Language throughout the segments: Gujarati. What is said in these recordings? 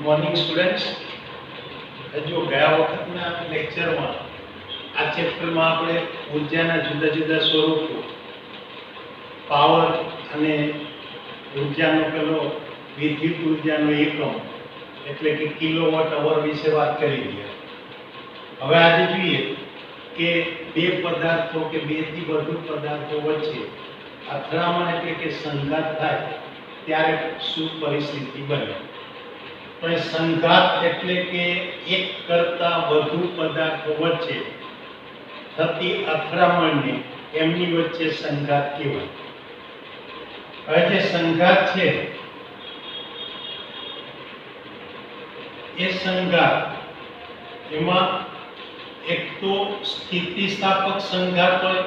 મોર્નિંગ સ્ટુડન્ટ્સ, જો ગયા વખતના લેક્ચરમાં આ ચેપ્ટરમાં આપણે ઉર્જાના જુદા જુદા સ્વરૂપો, પાવર અને ઉર્જાનો પેલો વિદ્યુત ઉર્જાનો એકમ એટલે કે કિલોવોટ અવર વિશે વાત કરી ગયા. હવે આજે જોઈએ કે બે પદાર્થો કે બે થી વધુ પદાર્થો વચ્ચે અથડામણ એટલે કે સંઘાત થાય ત્યારે શું પરિસ્થિતિ બને. તો એ સંઘાત એટલે કે એક કરતા વધુ પદાર્થો વચ્ચે થતી અથડામણને એમની વચ્ચે સંઘાત કહેવાય. હવે જે સંઘાત છે એ સંઘાત એમાં એક તો સ્થિતિસ્થાપક સંઘાત હોય,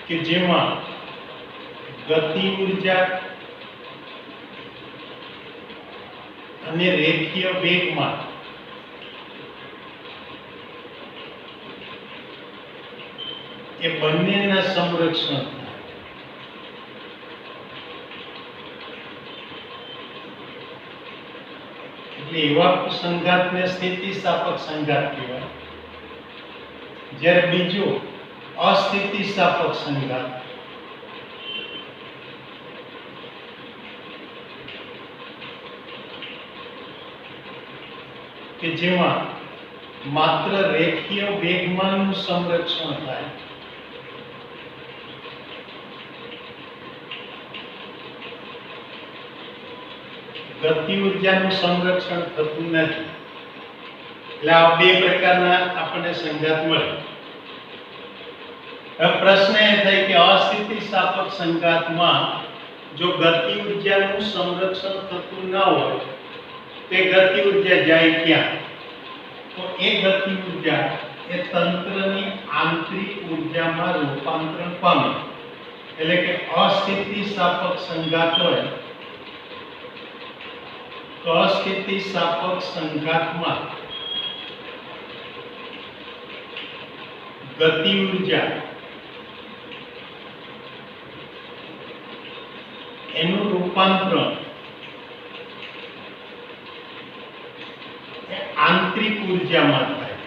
કે જેમાં ગતિ ઉર્જા અને રેખીય વેગમાં એ બંનેના સંરક્ષણ થાય. એટલે એવા સંઘાતને સ્થિતિસ્થાપક સંઘાત કહેવાય. જ્યારે બીજો અસ્થિતિસ્થાપક સંઘાત કે જેમાં માત્ર રેખીય વેગમાનનું સંરક્ષણ થાય. ગતિ ઉર્જાનું સંરક્ષણ થતું નથી. એટલે આ બે પ્રકારના આપણને સંઘાત મળે. હવે પ્રશ્ન એ થાય કે અસ્થિતિસ્થાપક સંઘાતમાં જો ગતિ ઉર્જાનું સંરક્ષણ થતું ન હોય તે ગતિ ઉર્જા જાય ક્યાં? તો એ ગતિ ઉર્જા એ તંત્રની આંતરિક ઉર્જામાં રૂપાંતરણ પામે. એટલે કે અસ્થિતિસ્થાપક સંઘાત હોય તો અસ્થિતિસ્થાપક સંઘાતમાં ગતિ ઉર્જા એનું રૂપાંતરણ આંતરિક ઉર્જામાં થાય.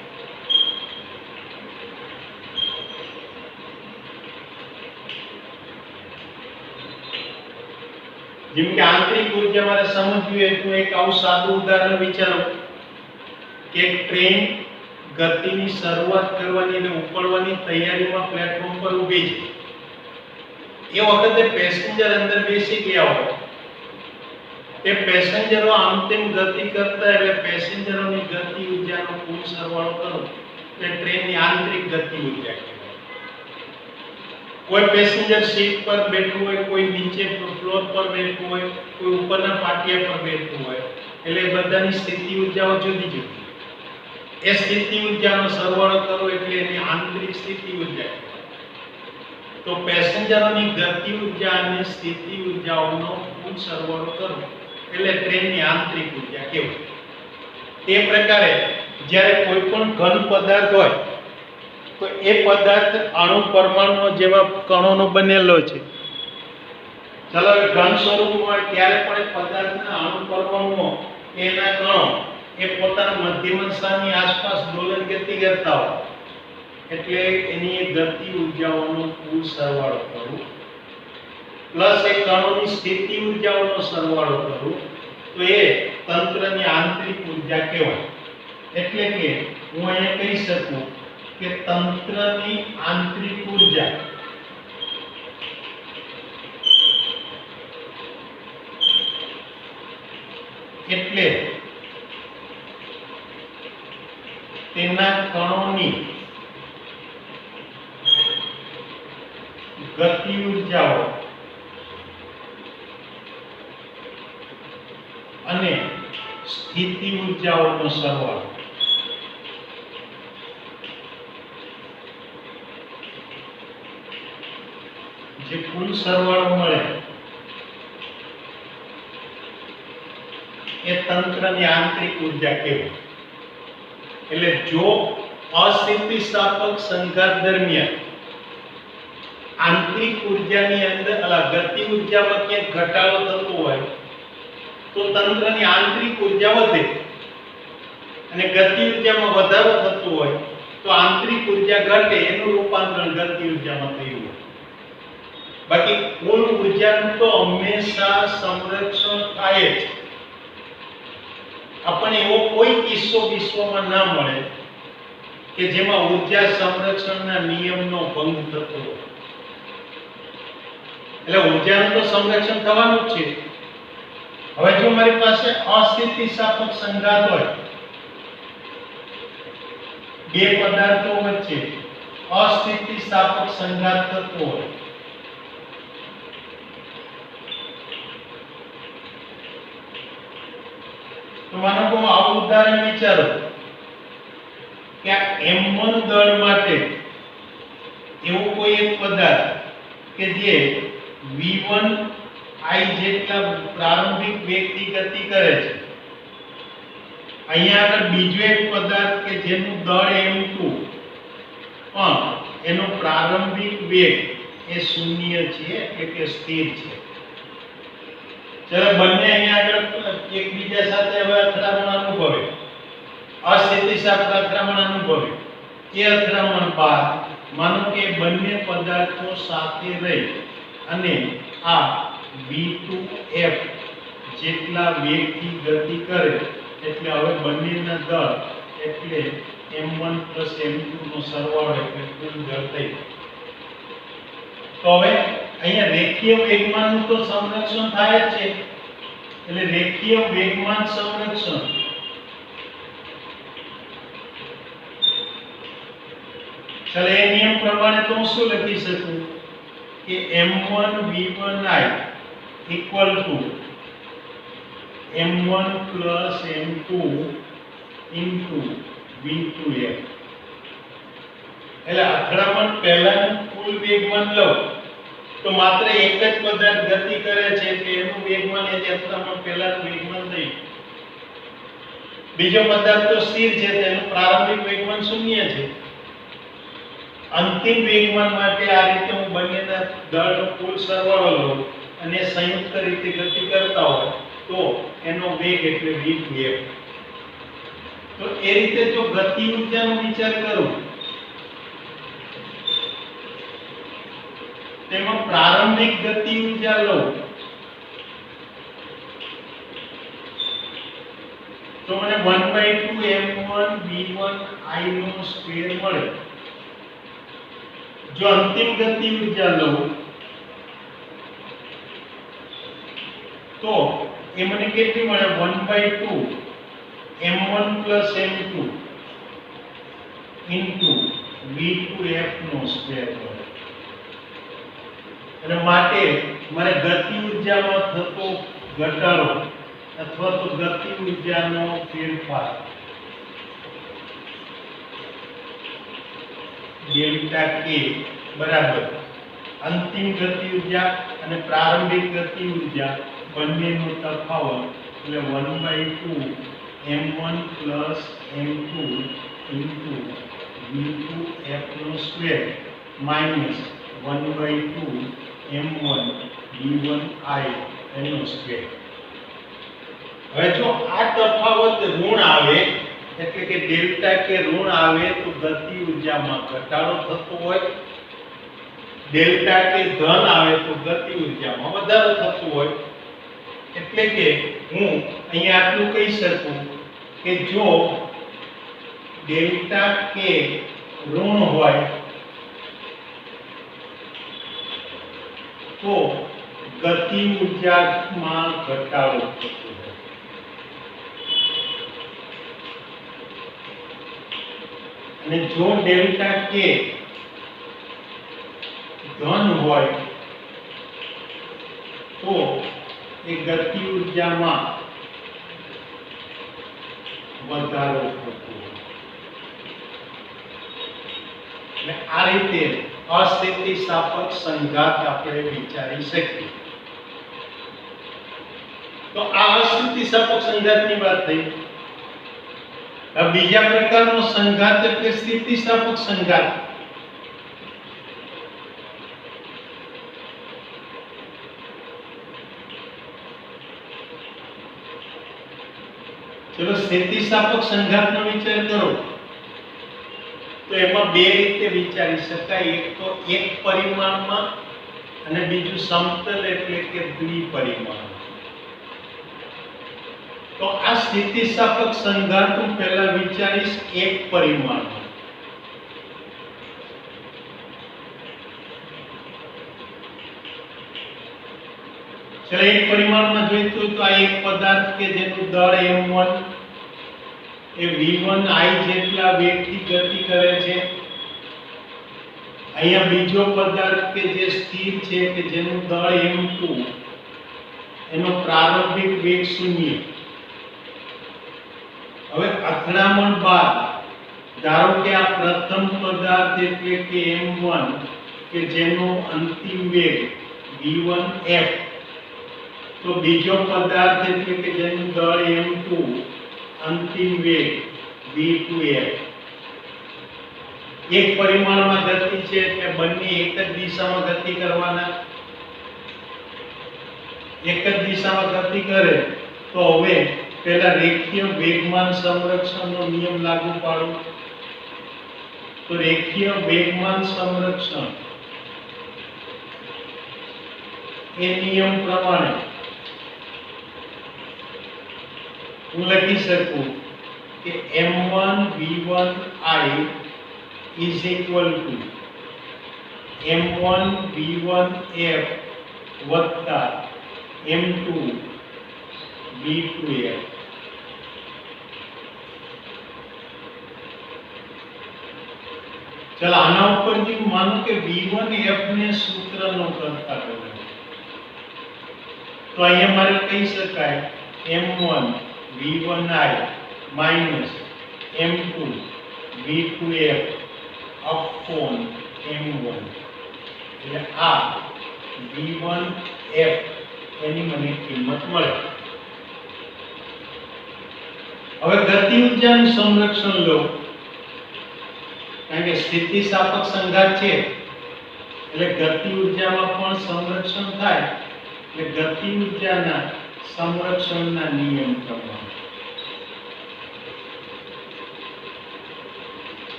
જેમ કે આંતરિક ઉર્જા મારે સમજવી હોય તો એક આવું સાદું ઉદાહરણ વિચારો કે ટ્રેન ગતિની શરૂઆત કરવાની અને ઉપડવાની તૈયારીમાં પ્લેટફોર્મ પર ઊભી છે. એ વખતે પેસેન્જર અંદર બેસી ગયા હોય, એ પેસેન્જરો આમ તેમ ગતિ કરતા એટલે પેસેન્જરોની ગતિ ઉર્જાનો કુલ સરવાળો કરો એટલે ટ્રેનની આંતરિક ગતિ ઉર્જા કહેવાય. કોઈ પેસેન્જર સીટ પર બેઠું હોય, કોઈ નીચે ફ્લોર પર બેઠું હોય, કોઈ ઉપરના પાટિયા પર બેઠું હોય, એટલે બધાની સ્થિતિ ઉર્જાઓ જુદી જુદી. એ સ્થિતિ ઉર્જાનો સરવાળો કરો એટલે એની આંતરિક સ્થિતિ ઉર્જા કહેવાય. તો પેસેન્જરોની ગતિ ઉર્જા અને સ્થિતિ ઉર્જાઓનો કુલ સરવાળો કરો એટલે ટ્રેનની આંતરિક ઉર્જા કહેવાય. તે પ્રકારે જ્યારે કોઈ પણ ઘન પદાર્થ હોય તો એ પદાર્થ અણુ પરમાણુ જેવા કણોનો બનેલો છે. ચાલો ઘન સ્વરૂપમાં ત્યારે પણ પદાર્થના અણુ પરમાણુઓ એના કણો એ પોતાના મધ્યમસ્થાનની આસપાસ દોલન ગતિ કરતા હોય એટલે એની એ ગતિ ઉર્જાઓનો કુલ સરવાળો કરવો પ્લસ એ કણોની સ્થિતિ ઉર્જાઓનો સરવાળો કરવો તો એ તંત્રની આંતરિક ઉર્જા કહેવાય. એટલે કે હું અહીંયા કહી શકું કે તંત્રની આંતરિક ઉર્જા એટલે તેના કણોની ગતિ ઉર્જાઓ અને સ્થિતિ ઉર્જાઓનો સરવાળો. જે કુલ સરવાળો મળે એ તંત્રની આંતરિક ઉર્જા કહેવાય. એટલે જો અસ્થિતિસ્થાપક સંઘાત દરમિયાન આંતરિક ઉર્જાની અંદર ગતિ ઉર્જામાં ક્યાંક ઘટાડો થતો હોય તો તંત્રની આંતરિક ઉર્જા વધે, અને ગતિ ઉર્જામાં વધારો થતો હોય તો આંતરિક ઉર્જા ઘટે, એનું રૂપાંતરણ ગતિ ઉર્જામાં થયું હોય. બાકી કુલ ઉર્જાનું તો હંમેશા સંરક્ષણ થાય જ. આપણને એવો કોઈ કિસ્સો વિશ્વમાં ના મળે કે જેમાં ઉર્જા સંરક્ષણના નિયમનો ભંગ થતો હોય. એટલે ઉર્જાનું તો સંરક્ષણ થવાનું જ છે. હવે જો મારી પાસે અસ્થિતિસ્થાપક સંઘાત હોય, બે પદાર્થો વચ્ચે અસ્થિતિસ્થાપક સંઘાત થતો હોય, તો માનો કે આવું ઉદાહરણ વિચારો કે આ M1 દળ માટે એવું કોઈ એક પદાર્થ કે જે V1 I જેટલા પ્રારંભિક વેગથી ગતિ કરે છે, અહીંયા આગળ બીજો એક પદાર્થ કે જેનું દળ M2 પણ એનો પ્રારંભિક વેગ એ શૂન્ય છે, એટલે કે સ્થિર છે. જ્યારે બંને અહીંયા આગળ એકબીજા સાથે હવે અથડામણ અનુભવે, અસ્થિતિસ્થાપક અથડામણ અનુભવે, એ અથડામણ બાદ માનો કે બંને પદાર્થો સાથે રહી અને આ V2F જેટલા વેગથી ગતિ કરે, એટલે હવે બંનેના દળ એટલે M1 M2 નો સરવાળો એટલે કુલ દળ થઈ. તો હવે અહીંયા રેખીય વેગમાનનું તો સંરક્ષણ થાય જ છે, એટલે રેખીય વેગમાન સંરક્ષણ ચાલો એ નિયમ પ્રમાણે તો હું શું લખી શકું કે M1 V1I equal to M1 plus M2 into V2F. એટલે અથડામણ પહેલાનું કુલ વેગમાન લઉં તો માત્ર એક જ પદાર્થ ગતિ કરે છે એટલે એનું વેગમાન એ અથડામણ પહેલાનું વેગમાન થઈ. બીજો પદાર્થ તો સ્થિર છે, તેનું પ્રારંભિક વેગમાન શૂન્ય છે. અંતિમ વેગમાન માટે આ રીતે હું બંનેના દળનો કુલ સરવાળો લઉં અને સંયુક્ત રીતે ગતિ કરતા હોય તો એનો વેગ એટલે V2F. તો એ રીતે જો ગતિ ઉર્જાનો વિચાર કરું તેમાં પ્રારંભિક ગતિ ઉર્જા લઉં તો મને 1/2 m1 v1 i no square મળે. જો અંતિમ ગતિ ઉર્જા લઉં તો એ મને કેટલી મળે 1/2 m1 m2 into v2f નો સ્ક્વેર મળે. અને માટે મારે ગતિ ઉર્જામાં થતો ઘટાડો અથવા તો ગતિ ઉર્જાનો ફેરફાર ડેલ્ટા કે બરાબર અંતિમ ગતિ ઉર્જા અને પ્રારંભિક ગતિ ઉર્જા બંનેનો તફાવત એટલે 1/2 m1 m2 into v2f નો square minus 1/2 m1 v1 i એનો સ્ક્વેર. હવે જો આ તફાવત ઋણ આવે એટલે કે ડેલ્ટા કે ઋણ આવે તો ગતિ ઉર્જામાં ઘટાડો થતો હોય, ડેલ્ટા કે ધન આવે તો ગતિ ઉર્જામાં વધારો થતો હોય. એટલે કે હું અહીંયા આટલું કહી શકું કે જો ડેલ્ટા કે ઋણ હોય તો ગતિ ઉર્જામાં ઘટાડો થતો હોય, અને જો ડેલ્ટા કે ધન હોય તો એ ગતિ ઉર્જામાં વધારો થતો હોય. એટલે આ રીતે અસ્થિતિસ્થાપક સંઘાત આપણે વિચારી શકીએ. તો આ અસ્થિતિસ્થાપક સંઘાતની વાત થઈ. હવે બીજા પ્રકારનો સંઘાત એટલે સ્થિતિસ્થાપક સંઘાત. ચલો સ્થિતિસ્થાપક સંઘાતનો વિચાર કરો તો એમાં બે રીતે વિચારી શકાય. એક તો એક પરિમાણમાં અને બીજું સમતલ એટલે કે દ્વિપરિમાણ. તો આ સ્થિતિસ્થાપક સંઘાત હું પહેલા વિચારીશ એક પરિમાણમાં. ચલો એક પરિમાણમાં જોઈએ તો આ એક પદાર્થ કે જેનું દળ m1 એ v1 i જેટલા વેગથી ગતિ કરે છે. અહીંયા બીજો પદાર્થ કે જે સ્થિર છે કે જેનું દળ m2 એનો પ્રારંભિક વેગ 0. હવે અથડામણ બાદ ધારો કે આ પ્રથમ પદાર્થ એટલે કે m1 કે જેનો અંતિમ વેગ v1f, તો બીજો પદાર્થ એટલે કે જેનું દળ m2 અંતિમ વેગ v2f. એક પરિમાણમાં ગતિ છે એટલે બંને એક જ દિશામાં ગતિ કરવાના. એક જ દિશામાં ગતિ કરે તો હવે પહેલા રેખીય વેગમાન સંરક્ષણનો નિયમ લાગુ પાડો. તો રેખીય વેગમાન સંરક્ષણ એ નિયમ પ્રમાણે હું લખી શકું કે m1 v1 i is equal to m1 v1 f વત્તા m2 v2 f. ચલો આના ઉપરથી માનો કે v1 f ને સૂત્રનો કરતા કરું તો અહીંયા મારે કહી શકાય m1 v1i minus m2 v2f upon m1. એટલે આ v1f એની મને કિંમત મળે. હવે ગતિ ઊર્જાનું સંરક્ષણ લો, કારણ કે સ્થિતિસ્થાપક સંઘાત છે એટલે ગતિ ઊર્જામાં પણ સંરક્ષણ થાય. એટલે ગતિ ઊર્જાના સંરક્ષણના નિયમ પ્રમાણે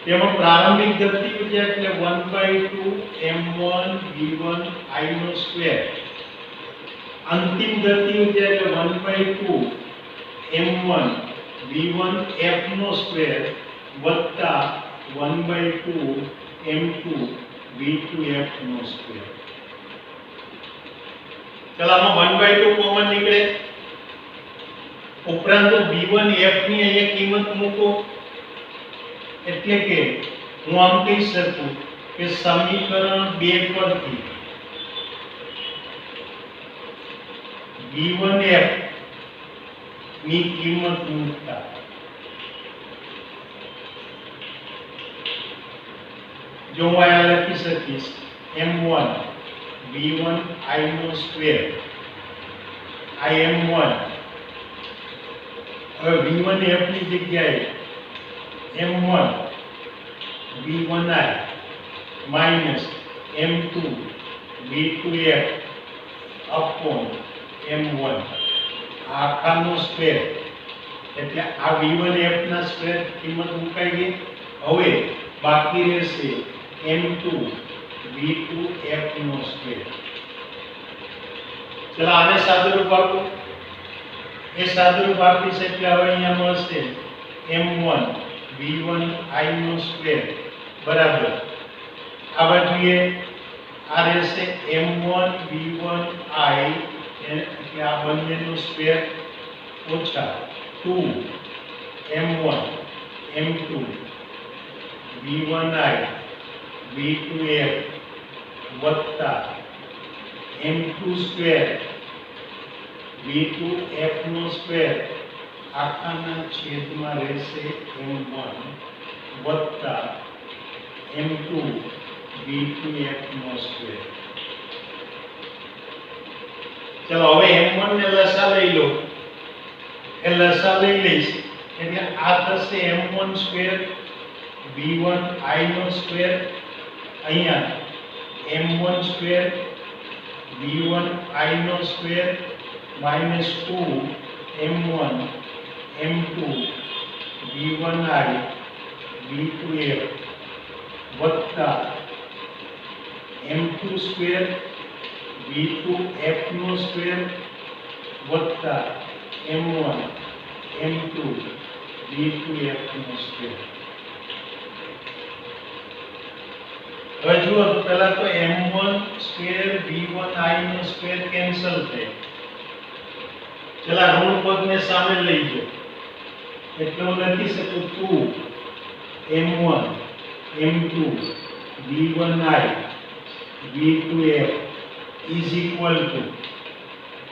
તેમાં પ્રારંભિક ગતિ ઊર્જા એટલે 1/2 m1 v1 i no square. અંતિમ ગતિ ઊર્જા એટલે 1/2 m1 v1 f નો સ્ક્વેર વત્તા 1/2 m2 v2 f નો સ્ક્વેર. ચલો આમાં 1/2 કોમન નીકળે. ઉપરાંત v1 f ની અહીંયા કિંમત મૂકો એટલે કે હું આમ કહી શકું કે સમીકરણ 2 પરથી v1f ની કિંમત મૂકતા જો હું આ લખી શકીશ m1 v1 i no square i m1. હવે v1f ની જગ્યાએ m1 v1i minus m2 v2f upon m1 આખાનો square એટલે આ v1f ના સ્ક્વેર કિંમત મુકાઈ ગઈ. હવે બાકી રહેશે m2 v2f નો સ્ક્વેર. ચલો આને સાદુરૂપ આપો. એ સાદુરૂપ આપી છે એટલે હવે અહીંયા મળશે m1 v1 i no square બરાબર આ બાજુએ આ રહેશે m1 v1 i એટલે આ બંનેનો સ્ક્વેર ઓછા 2 m1 m2 v1 i v2f વત્તા m2 સ્ક્વેર v2f નો સ્ક્વેર આખાના છેદમાં રહેશે m1 વત્તા m2 v2f નો સ્ક્વેર. ચલો હવે m1 ને લસા લઈ લો. એ લસા લઈ લઈશ એટલે આ થશે m1 square v1 i no square અહીંયા m1 square v1 i no square -2 m1 m2 v1i v2f વત્તા m2 સ્ક્વેર v2f નો સ્ક્વેર વત્તા m1 m2 v2f નો સ્ક્વેર. હવે જુઓ તો પહેલા તો m1 સ્ક્વેર v1i નો સ્ક્વેર કેન્સલ થાય. ચલા ઋણ પદને સામે લઈ જાઓ એટલે હું લખી શકું 2 m1 m2 v1i v2f is equal to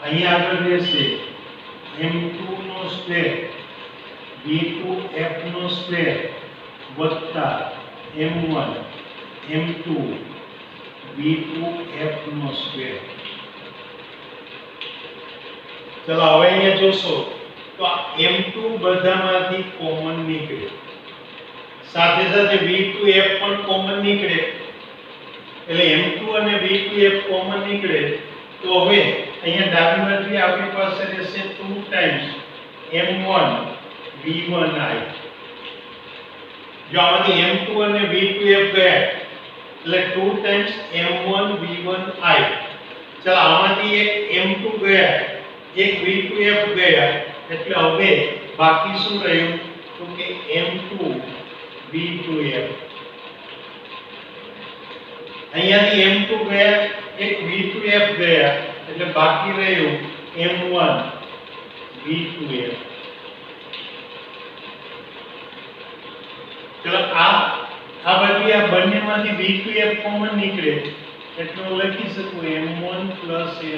અહીંયા આગળ રહેશે m2 નો સ્ક્વેર v2f નો સ્ક્વેર વત્તા m1 m2 v2f નો સ્ક્વેર. ચલો હવે અહીંયા જોશો તો આ m2 બધામાંથી કોમન નીકળે, સાથે સાથે v2f પણ કોમન નીકળે, એટલે m2 અને v2f કોમન નીકળે તો હવે અહીંયા ડાબી બાજુ આપણી પાસે રહેશે 2 ટાઈમ્સ m1 v1i. જો આમાંથી m2 અને v2f ગયા એટલે 2 ટાઈમ્સ m1 v1i. ચલો આમાંથી એક m2 ગયા એક v2f ગયા એટલે હવે બાકી શું રહ્યું તો કે m2 v2f. અહીંયાથી m2 ગયા એક v2f ગયા એટલે બાકી રહ્યું m1 v2f. ચલો આ બધી આ બંનેમાંથી v2f કોમન નીકળે એટલે હું લખી શકું m1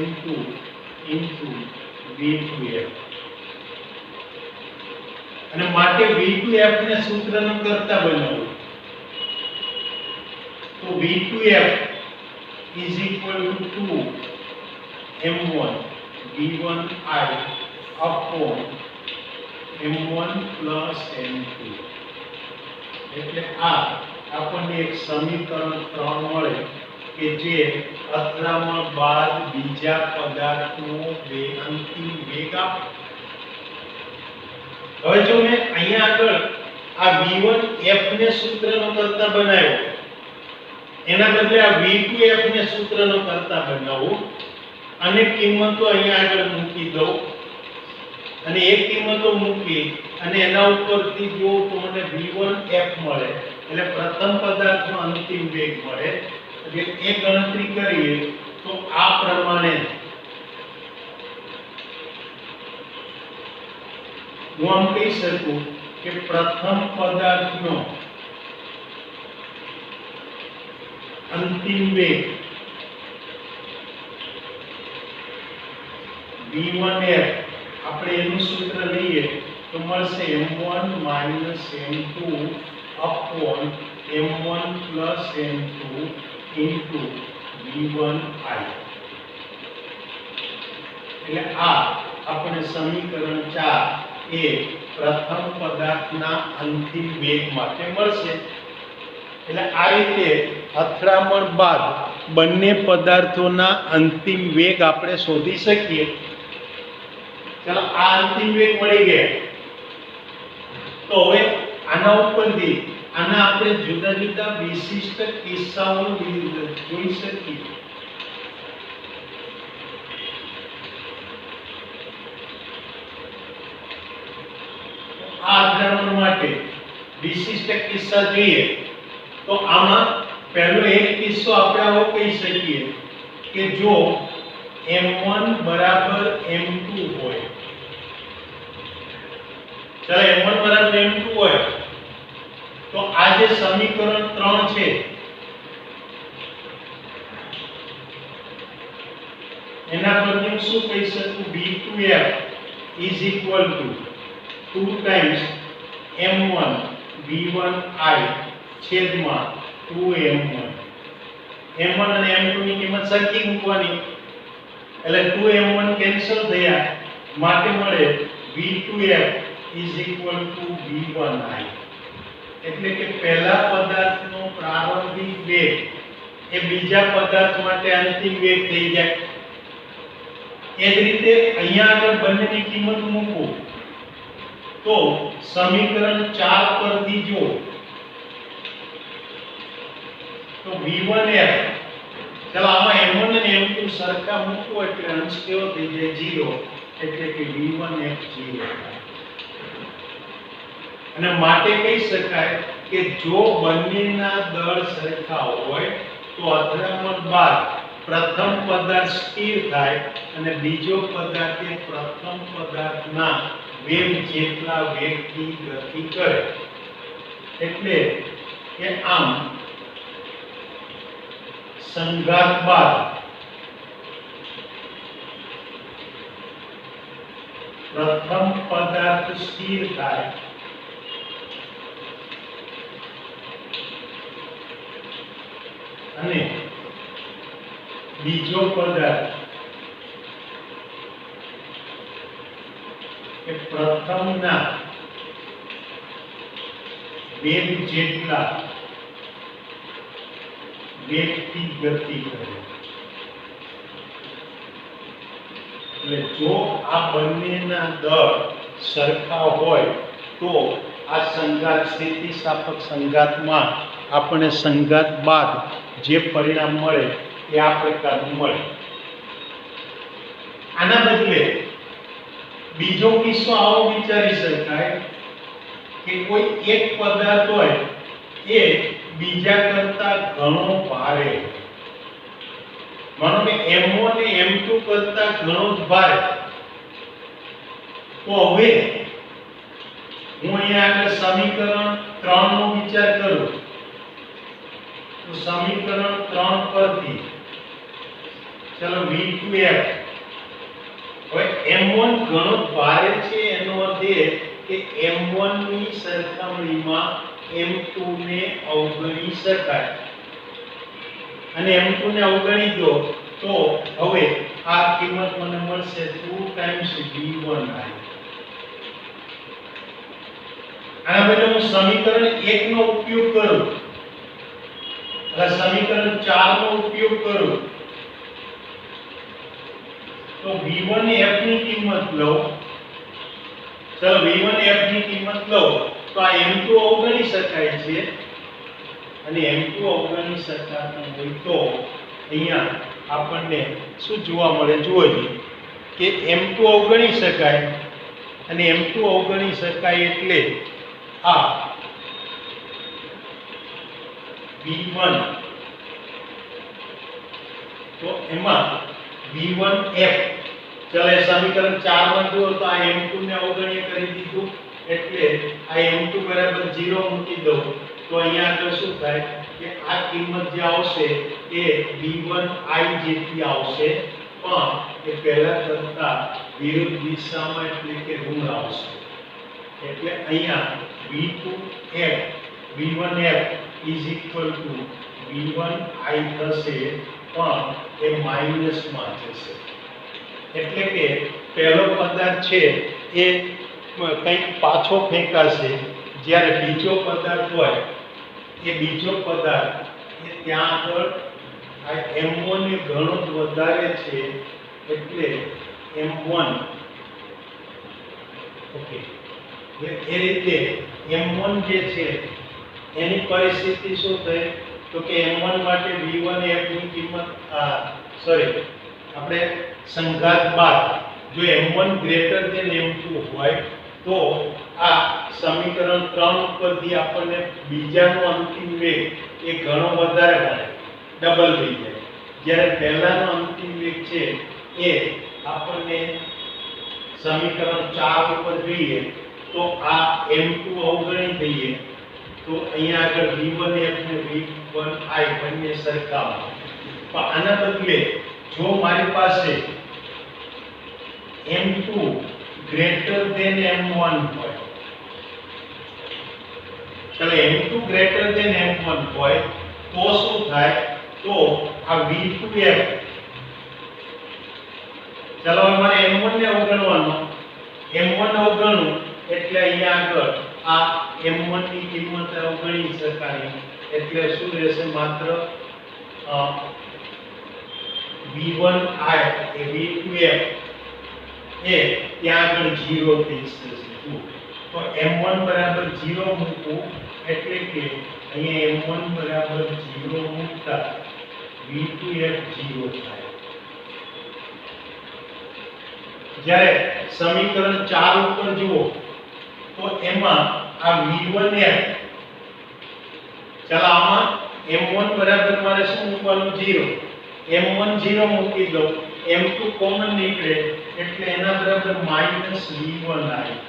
m2 v2f. અને માટે v2f ને સૂત્રનું કરતા બનાવવું તો v2f is equal to 2 m1 v1i upon m1 m2. એટલે આ આપણને એક સમીકરણ 3 મળે કે જે અથડામણ બાદ બીજા પદાર્થનો અંતિમ વેગ આપે. હવે જો મેં અહીંયા આગળ આ v1f ને સૂત્રનો કરતા બનાવ્યો એના બદલે આ v2f ને સૂત્રનો કરતા બનાવું અને કિંમતો અહીંયા આગળ મૂકી દઉં અને એક કિંમતો મૂકી અને એના ઉપરથી જો તો મને v1f મળે એટલે પ્રથમ પદાર્થનો અંતિમ વેગ મળે. એટલે એ ગણતરી કરીએ તો આ પ્રમાણે હું આમ કહી શકું કે પ્રથમ પદાર્થનો અંતિમ વેગ v1f આપણે એનું સૂત્ર લઈએ તો મળશે m1 m2 upon m1 m2 into v1i. એટલે આ આપણે સમીકરણ 4 એ પ્રથમ પદાર્થના અંતિમ વેગ માટે મળશે. એટલે આ રીતે અથડામણ બાદ બંને પદાર્થોના અંતિમ વેગ આપણે શોધી શકીએ. ચાલો આ અંતિમ વેગ મળી ગયા તો હવે આના ઉપરથી આના આપણે જુદા જુદા વિશિષ્ટ કિસ્સાઓ જોઈ શકીએ. આ અથડામણ માટે વિશિષ્ટ કિસ્સા જોઈએ તો આમાં પહેલો એક કિસ્સો આપણે આવો કહી શકીએ કે જો m1 બરાબર m2 હોય. ચાલો m1 બરાબર m2 હોય તો આ જે સમીકરણ 3 છે એના પરથી હું શું કહી શકું v2f is equal to 2 times m1 v1i છેદમાં 2m1. m1 અને m2 ની કિંમત સરખી મૂકવાની એટલે 2m1 કેન્સલ થયા માટે મળે v2f is equal to v1i. એટલે કે પહેલા પદાર્થનો પ્રારંભિક વેગ એ બીજા પદાર્થ માટે અંતિમ વેગ થઈ જાય. એ જ રીતે અહીંયા આગળ બંનેની કિંમત મૂકો તો સમીકરણ 4 પરથી જો તો v1f, ચાલો આમાં m1 અને m2 સરખા મૂકો એટલે અંશ કેવો થઈ જાય 0, એટલે કે v1f 0 અને માટે કહી શકાય કે જો બંનેના દળ સરખા હોય તો અથડામણ બાદ પ્રથમ પદાર્થ સ્થિર થાય અને બીજો પદાર્થ એ પ્રથમ પદાર્થના વેગ જેટલા વેગથી ગતિ કરે, એટલે કે આમ સંઘાત બાદ પ્રથમ પદાર્થ સ્થિર થાય અને બીજો પદાર્થ એ પ્રથમના વેગ જેટલા વેગથી ગતિ કરે, એટલે જો આ બંનેના દળ સરખા હોય તો આ સંઘાત સ્થિતિસ્થાપક સંઘાતમાં આપણે સંઘાત બાદ જે પરિણામ મળે એ આ પ્રકારનું મળે. આના બદલે બીજો કિસ્સો આવો વિચારી શકાય કે કોઈ એક પદાર્થ હોય એ બીજા કરતા ઘણો ભારે, માનો કે m1 એ m2 કરતા ઘણો જ ભારે, તો હવે હું અહીંયા આગળ સમીકરણ 3 નો વિચાર કરું તો સમીકરણ 3 પરથી ચલો v2f, હવે m1 ઘણો ભારે છે એનો અર્થ એ કે m1 ની સરખામણીમાં m2 ને અવગણી શકાય અને m2 ને અવગણી દો તો હવે આ કિંમત મને મળશે 2 ટાઈમ્સ v1i. આના બદલે હું સમીકરણ 1 નો ઉપયોગ કરું અને સમીકરણ 4 નો ઉપયોગ કરું તો v1f ની કિંમત લો, ચલો v1f ની કિંમત લો તો આ m2 અવગણી શકાય છે અને m2 અવગણી શકાતું હોય તો અહીંયા આપણને શું જોવા મળે, જુઓ કે m2 અવગણી શકાય અને m2 અવગણી શકાય એટલે આ v1 તો એમાં v1f, ચાલે સમીકરણ 4 માં જુઓ તો આ m2 ને અવગણ્ય કરી દીધું એટલે આ m2 બરાબર 0 મૂકી દો તો અહીંયા આગળ શું થાય કે આ કિંમત જે આવશે એ v1i જેટલી આવશે પણ એ પહેલા કરતા વિરુદ્ધ દિશામાં એટલે કે ઋણ આવશે, એટલે અહીંયા v1f v1i થશે પણ એ માઈનસમાં જશે, એટલે કે પહેલો પદાર્થ છે એ કંઈક પાછો ફેંકાશે જ્યારે બીજો પદાર્થ હોય એ બીજો પદાર્થ એ ત્યાં આગળ આ m1 એ ઘણો જ વધારે છે એટલે m1 ઓકે એ રીતે m1 જે છે એની પરિસ્થિતિ શું થઈ તો કે m1 માટે v1f ની કિંમત આપણે સંઘાત બાદ જો m1 ગ્રેટર ધેન m2 હોય તો આ સમીકરણ 3 પરથી આપણને બીજાનો અંતિમ વેગ એ ઘણો વધારે મળે, ડબલ થઈ જાય, જ્યારે પહેલાનો અંતિમ વેગ છે એ આપણને સમીકરણ 4 ઉપર જોઈએ તો આ m2 અવગણી દઈએ તો અહીંયા આગળ v1f ને v1i બંને સરખા, પણ આના બદલે જો મારી પાસે m2 ગ્રેટર ધેન m1 હોય, ચાલો m2 ગ્રેટર ધેન m1 હોય તો શું થાય તો આ v2f, ચાલો મારે m1 ને અવગણવાનો, m1 અવગણું એટલે અહીંયા આગળ આ m1 ની કિંમત અવગણી શકાય એટલે શું રહેશે માત્ર v1i એ v2f એ ત્યાં આગળ 0 થઈ જશે. તો m1 બરાબર 0 મૂકવું એટલે કે અહીંયા m1 બરાબર 0 મૂકતા v2f 0 થાય. જ્યારે સમીકરણ 4 ઉપર જુઓ તો એમાં આ v1f, ચાલો આમાં m1 બરાબર મારે શું મૂકવાનું? 0. m1 0 મૂકી દો, m2 કોમન નીકળે એટલે એના બરાબર -v1 આવી.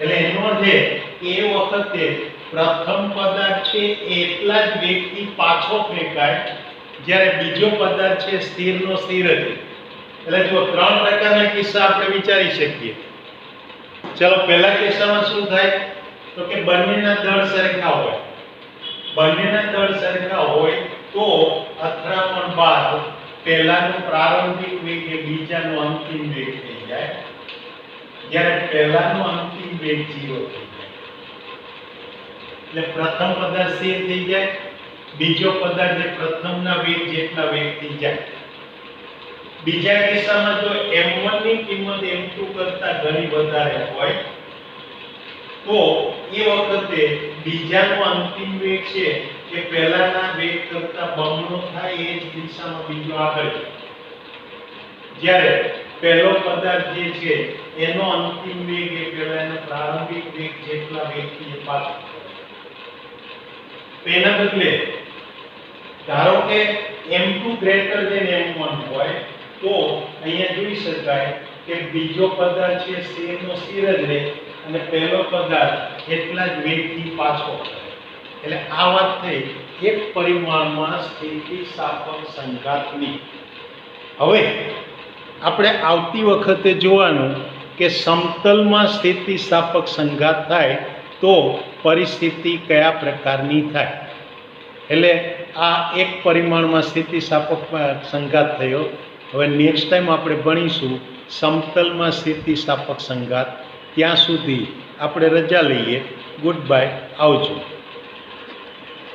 એટલે એનો અર્થ એ વખતે પ્રથમ પદાર્થ છે એટલા જ વેગથી પાછો ફેંકાય જ્યારે બીજો પદાર્થ છે સ્થિરનો સ્થિર જ. એટલે જો ત્રણ પ્રકારના કિસ્સા આપણે વિચારી શકીએ. ચલો પહેલા કિસ્સામાં શું થાય તો કે બંનેના દળ સરખા હોય. બંનેના દળ સરખા હોય તો અથડામણ બાદ પહેલાનો પ્રારંભિક વેગ એ બીજાનો અંતિમ વેગ થઈ જાય. જ્યારે પહેલાનો અંતિમ વેગ 0 થઈ જાય. એટલે પ્રથમ પદાર્થ સ્થિર થઈ જાય, બીજો પદાર્થ એ પ્રથમના વેગ જેટલા વેગ થઈ જાય. બીજા કિસ્સામાં જો m1 ની કિંમત m2 કરતા ઘણી વધારે હોય તો એ વખતે બીજાનો અંતિમ વેગ છે કે પહેલાના વેગ કરતા બમણો થાય, એ જ દિશામાં બીજો આગળ જાય. જ્યારે પહેલો પદાર્થ જે છે એનો અંતિમ વેગ એ પહેલાનો પ્રારંભિક વેગ જેટલા વેગથી પાછો. તેના બદલે ધારો કે m2 ગ્રેટર ધેન m1 હોય તો અહીંયા જોઈ શકાય કે બીજો પદાર્થ છે સ્થિરનો સ્થિર જ રહે અને પહેલો પદાર્થ એટલા જ વેગથી પાછો ફરે. એટલે આ વાત થઈ એક પરિમાણમાં સ્થિતિસ્થાપક સંઘાતની. હવે આપણે આવતી વખતે જોવાનું કે સમતલમાં સ્થિતિસ્થાપક સંઘાત થાય તો પરિસ્થિતિ કયા પ્રકારની થાય. એટલે આ એક પરિમાણમાં સ્થિતિસ્થાપક સંઘાત થયો. હવે નેક્સ્ટ ટાઈમ આપણે ભણીશું સમતલમાં સ્થિતિસ્થાપક સંઘાત. ત્યાં સુધી આપણે રજા લઈએ. ગુડ બાય, આવજો.